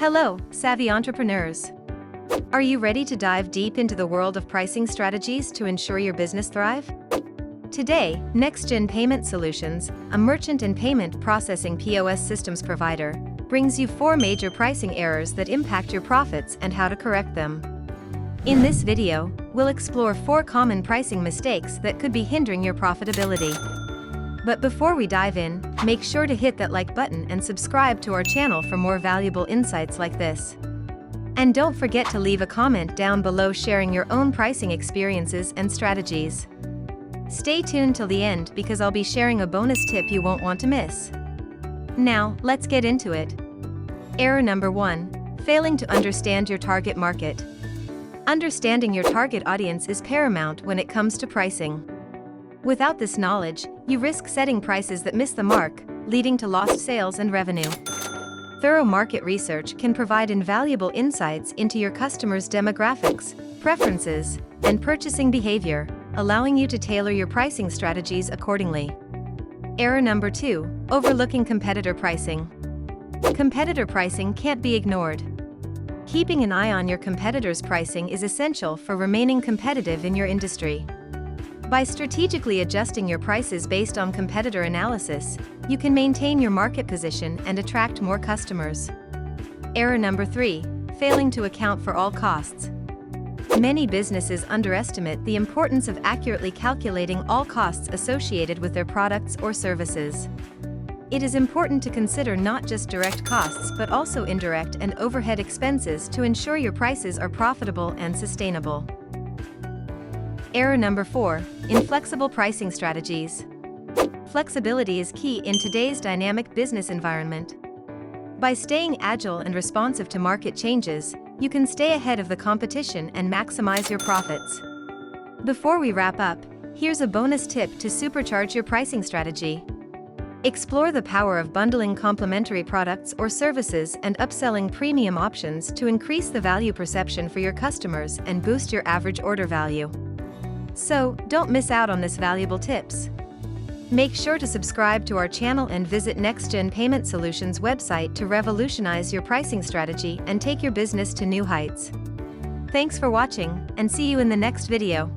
Hello, savvy entrepreneurs. Are you ready to dive deep into the world of pricing strategies to ensure your business thrive? Today, NextGen Payment Solutions, a merchant and payment processing POS systems provider, brings you 4 major pricing errors that impact your profits and how to correct them. In this video, we'll explore 4 common pricing mistakes that could be hindering your profitability. But before we dive in, make sure to hit that like button and subscribe to our channel for more valuable insights like this. And don't forget to leave a comment down below sharing your own pricing experiences and strategies. Stay tuned till the end because I'll be sharing a bonus tip you won't want to miss. Now, let's get into it. Error number 1, failing to understand your target market. Understanding your target audience is paramount when it comes to pricing. Without this knowledge, you risk setting prices that miss the mark, leading to lost sales and revenue. Thorough market research can provide invaluable insights into your customers' demographics, preferences, and purchasing behavior, allowing you to tailor your pricing strategies accordingly. Error number 2, overlooking competitor pricing. Competitor pricing can't be ignored. Keeping an eye on your competitors' pricing is essential for remaining competitive in your industry. By strategically adjusting your prices based on competitor analysis, you can maintain your market position and attract more customers. Error number 3, failing to account for all costs. Many businesses underestimate the importance of accurately calculating all costs associated with their products or services. It is important to consider not just direct costs but also indirect and overhead expenses to ensure your prices are profitable and sustainable. Error number 4, inflexible pricing strategies. Flexibility is key in today's dynamic business environment. By staying agile and responsive to market changes, you can stay ahead of the competition and maximize your profits. Before we wrap up, here's a bonus tip to supercharge your pricing strategy. Explore the power of bundling complementary products or services and upselling premium options to increase the value perception for your customers and boost your average order value. So, don't miss out on this valuable tips. Make sure to subscribe to our channel and visit NextGen Payment Solutions website to revolutionize your pricing strategy and take your business to new heights. Thanks for watching, and see you in the next video.